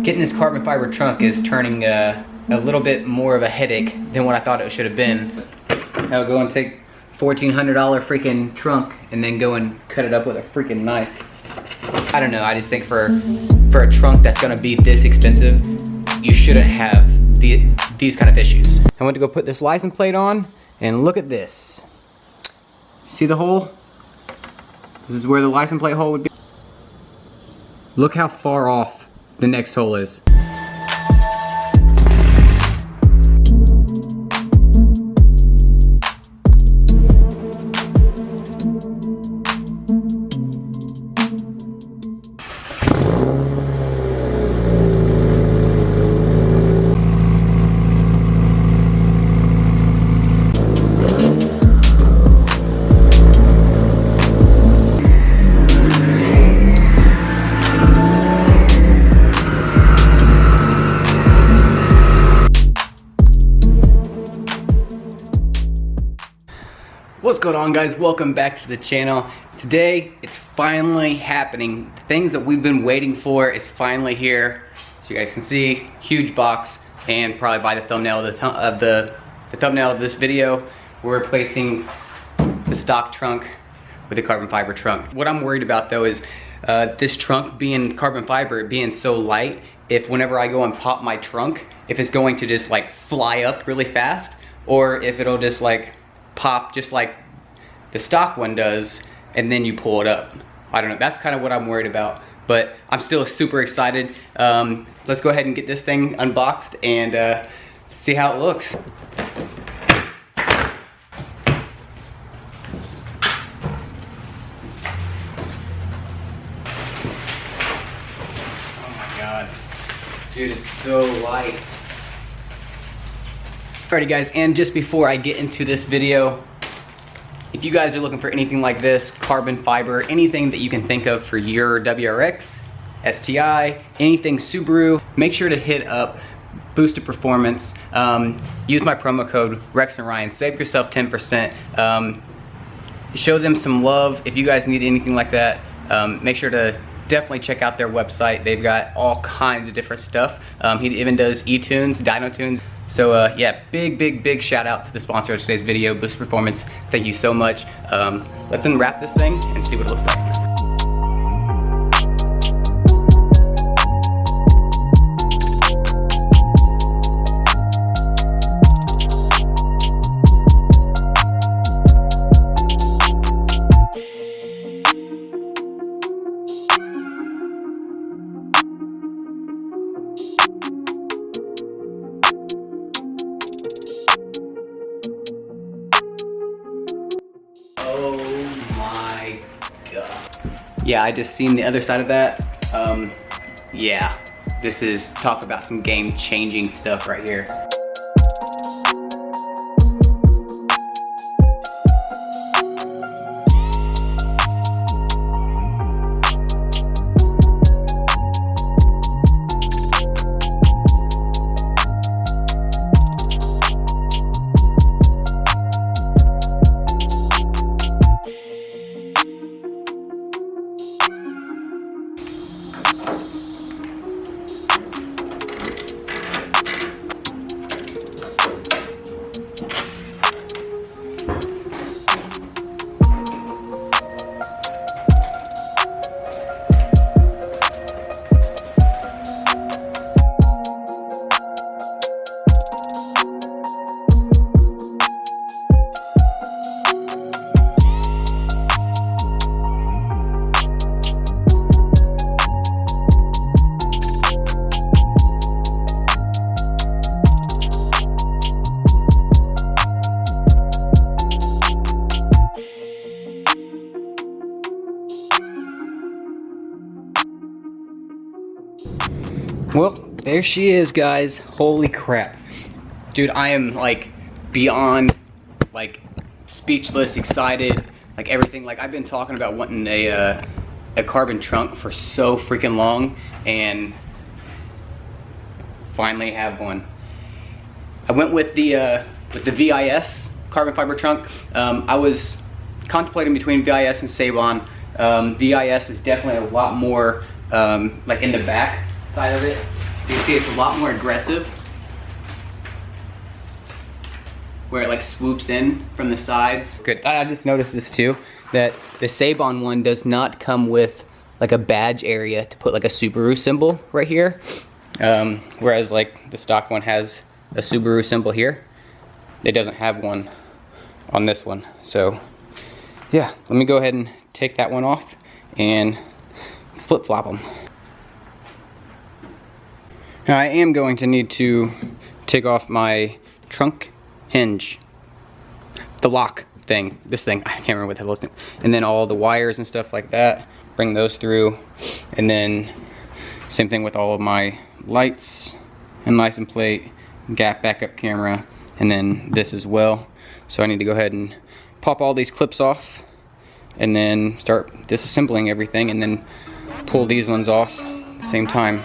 Getting this carbon fiber trunk is turning a little bit more of a headache than what I thought it should have been. I'll go and take $1,400 freaking trunk and then go and cut it up with a freaking knife. I don't know, I just think for a trunk that's gonna be this expensive, you shouldn't have these kind of issues. I went to go put this license plate on, and look at this. See the hole? This is where the license plate hole would be. Look how far off the next hole is. What's going on, guys? Welcome back to the channel. Today it's finally happening. The things that we've been waiting for is finally here. So you guys can see, huge box, and probably by the thumbnail of the thumbnail of this video, we're replacing the stock trunk with a carbon fiber trunk. What I'm worried about though is this trunk being carbon fiber, it being so light, if whenever I go and pop my trunk, if it's going to just like fly up really fast, or if it'll just like pop just like the stock one does, and then you pull it up. I don't know, that's kind of what I'm worried about, but I'm still super excited. Let's go ahead and get this thing unboxed and see how it looks. Oh my god, dude, it's so light. Alrighty guys, and just before I get into this video, if you guys are looking for anything like this, carbon fiber, anything that you can think of for your WRX, STI, anything Subaru, make sure to hit up Boosted Performance. Use my promo code RexandRyan, save yourself 10%. Show them some love. If you guys need anything like that, make sure to definitely check out their website. They've got all kinds of different stuff. He even does e-tunes, dyno tunes. So yeah, big shout out to the sponsor of today's video, Boosted Performance. Thank you so much. Let's unwrap this thing and see what it looks like. Oh my god. Yeah, I just seen the other side of that. Yeah, this is, talk about some game-changing stuff right here. Well, there she is, guys. Holy crap. Dude, I am like beyond like speechless, excited, like everything. Like I've been talking about wanting a carbon trunk for so freaking long, and finally have one. I went with the VIS carbon fiber trunk. I was contemplating between VIS and Sabon. VIS is definitely a lot more like in the back, side of it. You can see it's a lot more aggressive, where it like swoops in from the sides. Good. I just noticed this too, that the Sabon one does not come with like a badge area to put like a Subaru symbol right here. Whereas like the stock one has a Subaru symbol here. It doesn't have one on this one. So yeah, let me go ahead and take that one off and flip-flop them. Now I am going to need to take off my trunk hinge, the lock thing, this thing, I can't remember what the hell it's doing. And then all the wires and stuff like that, bring those through. And then same thing with all of my lights and license plate, gap backup camera, and then this as well. So I need to go ahead and pop all these clips off and then start disassembling everything and then pull these ones off at the same time.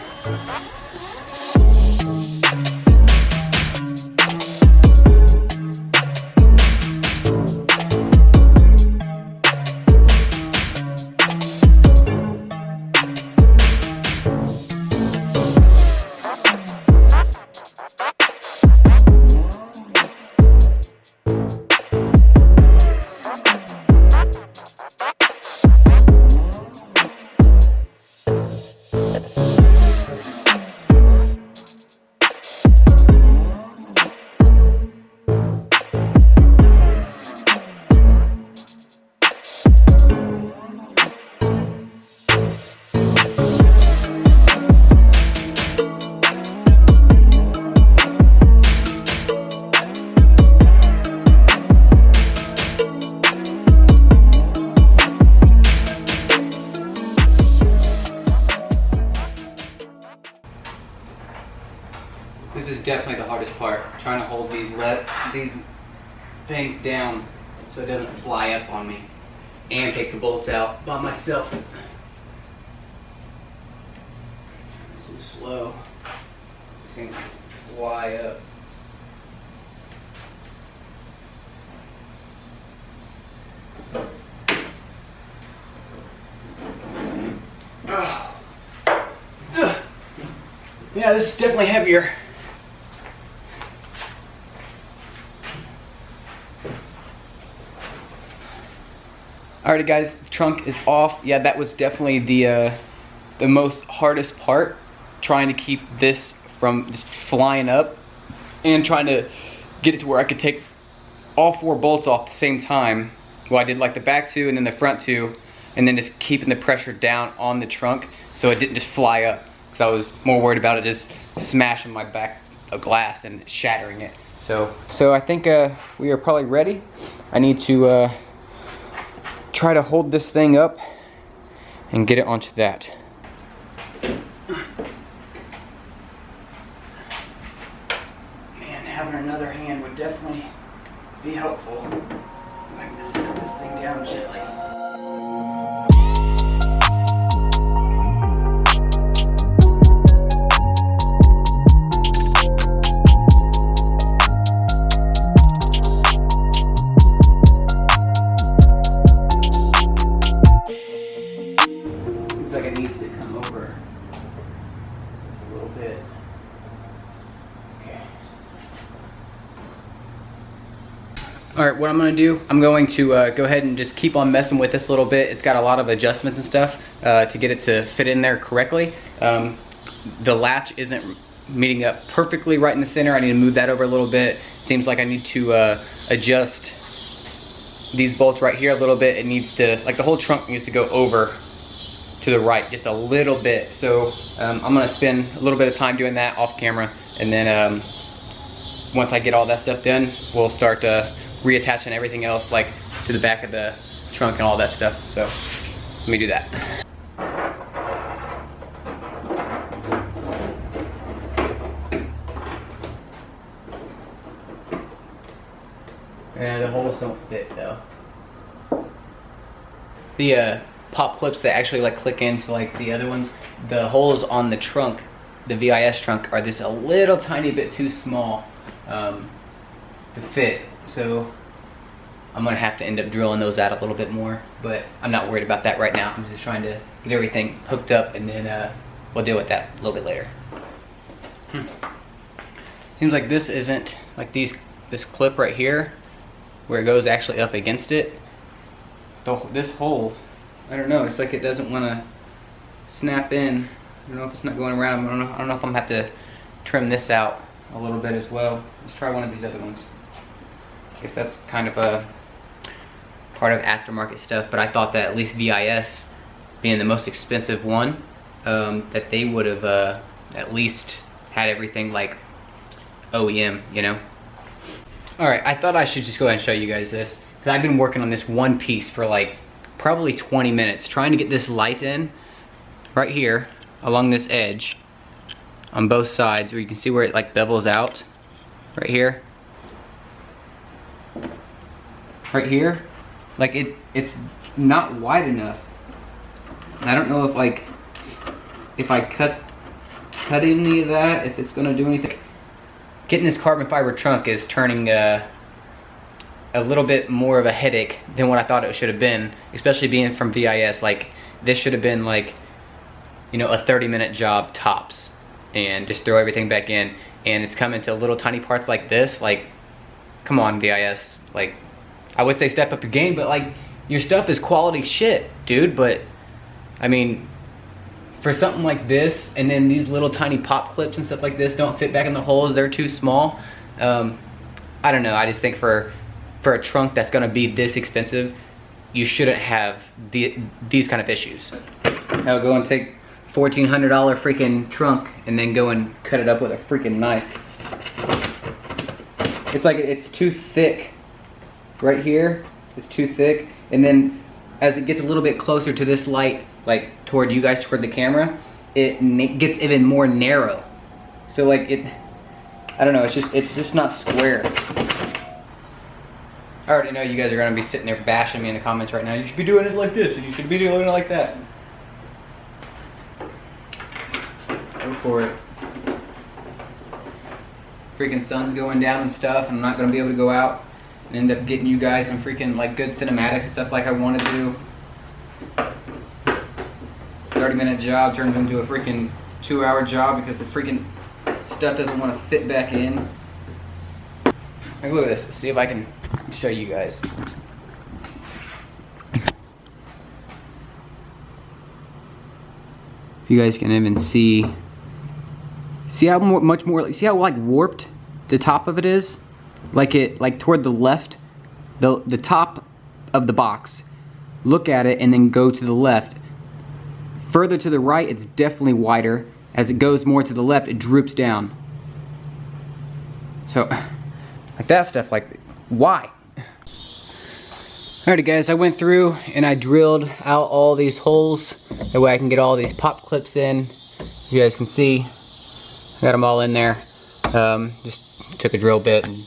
This is definitely the hardest part, trying to hold these things down so it doesn't fly up on me, and take the bolts out by myself. So slow. These things fly up. Yeah, this is definitely heavier. Alrighty guys, the trunk is off. Yeah, that was definitely the most hardest part, trying to keep this from just flying up and trying to get it to where I could take all 4 bolts off at the same time. Well, I did like the back 2 and then the front 2, and then just keeping the pressure down on the trunk so it didn't just fly up. Because I was more worried about it just smashing my back of glass and shattering it. So I think we are probably ready. I need to try to hold this thing up and get it onto that. Man, having another hand would definitely be helpful. I can just set this thing down gently. Alright, what I'm going to do, I'm going to go ahead and just keep on messing with this a little bit. It's got a lot of adjustments and stuff to get it to fit in there correctly. The latch isn't meeting up perfectly right in the center. I need to move that over a little bit. Seems like I need to adjust these bolts right here a little bit. It needs to, like the whole trunk needs to go over to the right just a little bit. So I'm going to spend a little bit of time doing that off camera, and then once I get all that stuff done, we'll start reattaching everything else, like to the back of the trunk and all that stuff. So let me do that. Yeah, the holes don't fit though. The pop clips that actually like click into like the other ones, the holes on the trunk, the VIS trunk, are just a little tiny bit too small to fit. So I'm gonna have to end up drilling those out a little bit more, but I'm not worried about that right now. I'm just trying to get everything hooked up and then we'll deal with that a little bit later. Seems like this isn't, like this clip right here, where it goes actually up against it. This hole, I don't know, it's like it doesn't want to snap in. I don't know if it's not going around. I don't know if I'm gonna have to trim this out a little bit as well. Let's try one of these other ones. I guess that's kind of a part of aftermarket stuff, but I thought that at least VIS, being the most expensive one, that they would have at least had everything like OEM, you know? Alright, I thought I should just go ahead and show you guys this, because I've been working on this one piece for like probably 20 minutes, trying to get this light in right here along this edge on both sides, where you can see where it like bevels out right here. Right here, like it's not wide enough. I don't know if like if I cut any of that, if it's gonna do anything. Getting this carbon fiber trunk is turning a little bit more of a headache than what I thought it should have been, especially being from VIS. Like this should have been like, you know, a 30-minute job tops, and just throw everything back in, and it's coming to little tiny parts like this. Like, come on, VIS. Like, I would say step up your game, but like, your stuff is quality shit, dude. But I mean, for something like this, and then these little tiny pop clips and stuff like this don't fit back in the holes, they're too small. I don't know, I just think for a trunk that's gonna be this expensive, you shouldn't have these kind of issues. I'll go and take $1,400 freaking trunk and then go and cut it up with a freaking knife. It's like it's too thick right here. It's too thick, and then as it gets a little bit closer to this light, like toward you guys, toward the camera, it gets even more narrow. So like I don't know, it's just not square. I already know you guys are gonna be sitting there bashing me in the comments right now. You should be doing it like this, and you should be doing it like that. Go for it. Freaking sun's going down and stuff, and I'm not gonna be able to go out and end up getting you guys some freaking like good cinematics and stuff like I want to do. 30-minute job turns into a freaking 2-hour job because the freaking stuff doesn't want to fit back in. Like, look at this. See if I can show you guys. If you guys can even see how much more, see how like warped the top of it is? Like toward the left, the top of the box. Look at it and then go to the left. Further to the right, it's definitely wider. As it goes more to the left, it droops down. So, like that stuff, like, why? Alrighty guys, I went through and I drilled out all these holes. That way I can get all these pop clips in. You guys can see, I got them all in there. Just took a drill bit and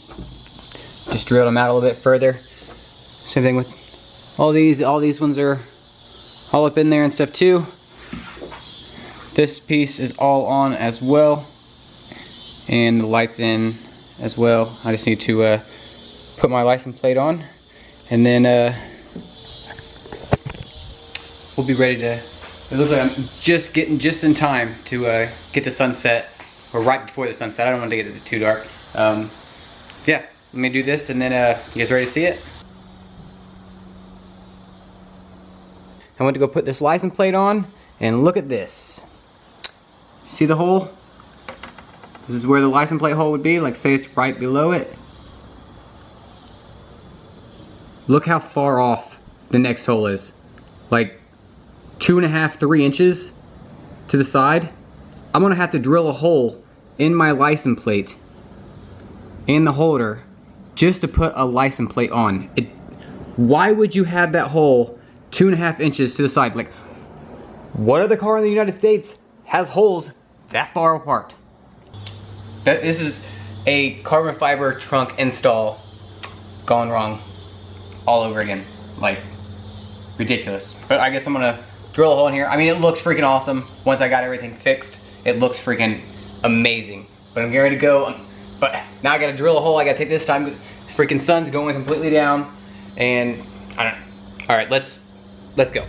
just drilled them out a little bit further. Same thing with all these ones are all up in there and stuff too. This piece is all on as well, and the light's in as well. I just need to put my license plate on, and then we'll be ready to. It looks like I'm just getting just in time to get the sunset, or right before the sunset. I don't want to get it too dark. Yeah, let me do this, and then you guys ready to see it? I went to go put this license plate on, and look at this. See the hole? This is where the license plate hole would be. Like, say it's right below it. Look how far off the next hole is. Like 2.5, 3 inches to the side. I'm gonna have to drill a hole in my license plate and the holder just to put a license plate on. Why would you have that hole 2.5 inches to the side? Like, what other car in the United States has holes that far apart? This is a carbon fiber trunk install gone wrong all over again. Like, ridiculous. But I guess I'm gonna drill a hole in here. I mean, it looks freaking awesome. Once I got everything fixed, it looks freaking amazing. But I'm getting ready to go. But now I gotta drill a hole. I gotta take this time because the freaking sun's going completely down. And I don't know. All right, let's go.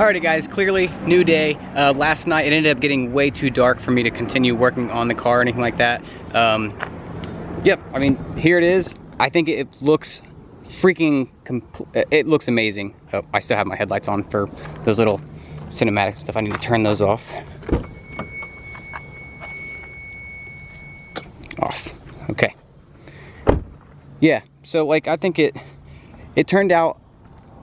Alrighty guys, clearly new day. Last night it ended up getting way too dark for me to continue working on the car or anything like that. Yep, I mean, here it is. I think it looks freaking, it looks amazing. Oh, I still have my headlights on for those little cinematic stuff. I need to turn those off. Off, okay. Yeah, so like I think it turned out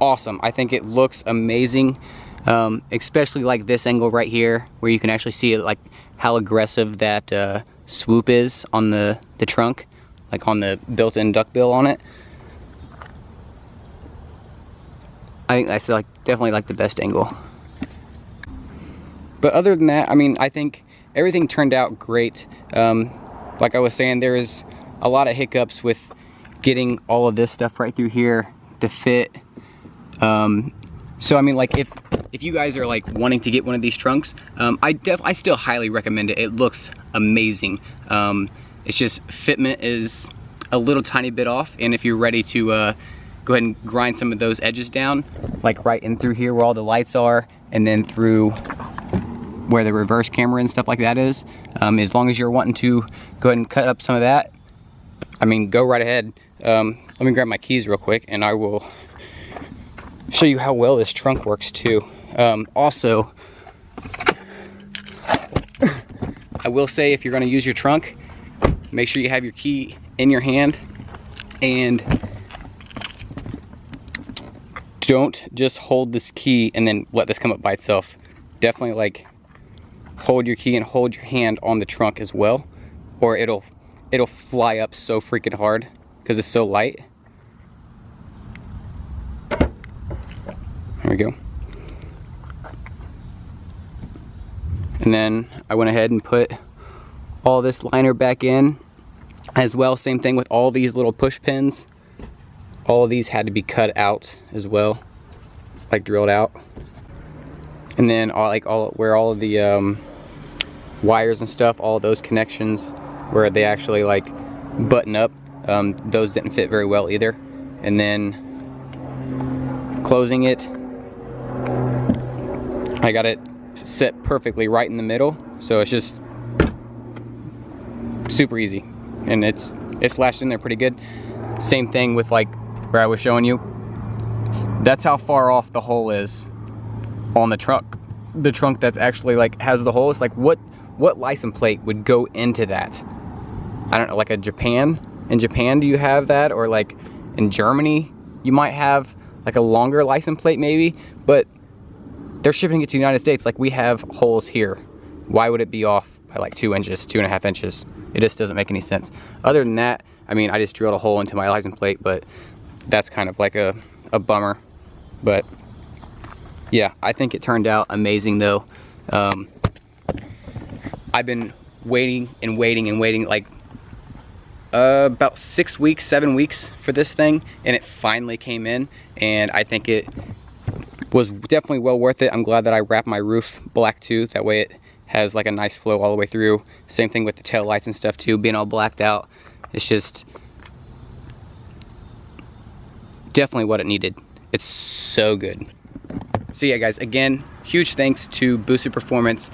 awesome. I think it looks amazing, especially like this angle right here where you can actually see like how aggressive that swoop is on the trunk, like on the built-in duckbill on it. I think that's like definitely like the best angle. But other than that, I mean, I think everything turned out great. Like I was saying, there is a lot of hiccups with getting all of this stuff right through here to fit. So I mean, like if you guys are like wanting to get one of these trunks, I still highly recommend it. It looks amazing. It's just fitment is a little tiny bit off, and if you're ready to go ahead and grind some of those edges down, like right in through here where all the lights are, and then through where the reverse camera and stuff like that is, as long as you're wanting to go ahead and cut up some of that, I mean, go right ahead. Let me grab my keys real quick and I will show you how well this trunk works too. Also, I will say, if you're going to use your trunk, make sure you have your key in your hand, and don't just hold this key and then let this come up by itself. Definitely like hold your key and hold your hand on the trunk as well, or it'll fly up so freaking hard because it's so light. There we go. And then I went ahead and put all this liner back in as well. Same thing with all these little push pins. All of these had to be cut out as well, like drilled out. And then where all of the wires and stuff, all of those connections where they actually like button up, those didn't fit very well either. And then closing it, I got it set perfectly right in the middle, so it's just super easy, and it's lashed in there pretty good. Same thing with like where I was showing you. That's how far off the hole is on the trunk. The trunk that actually like has the hole. It's like what license plate would go into that? I don't know, like a Japan. In Japan, do you have that? Or like in Germany, you might have like a longer license plate maybe, but they're shipping it to the United States. Like we have holes here. Why would it be off by like 2 inches, 2.5 inches? It just doesn't make any sense. Other than that, I mean, I just drilled a hole into my license plate, but that's kind of like a bummer. But yeah, I think it turned out amazing though. I've been waiting and waiting and waiting like about 6 weeks, 7 weeks for this thing, and it finally came in, and I think it was definitely well worth it. I'm glad that I wrapped my roof black too. That way it has like a nice flow all the way through. Same thing with the tail lights and stuff too, being all blacked out. It's just, definitely what it needed. It's so good. So yeah guys, again, huge thanks to Boosted Performance.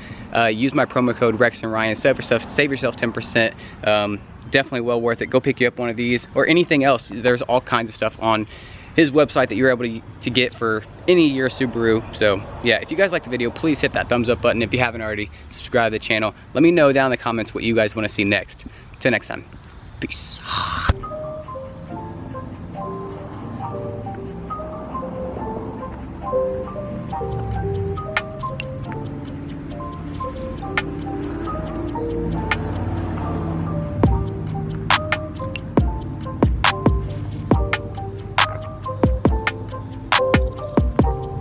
Use my promo code Rex and Ryan, save yourself 10%. Definitely well worth it. Go pick you up one of these or anything else. There's all kinds of stuff on his website that you're able to get for any year Subaru. So yeah, if you guys liked the video, please hit that thumbs up button. If you haven't already, subscribe to the channel. Let me know down in the comments what you guys want to see next. Till next time, peace.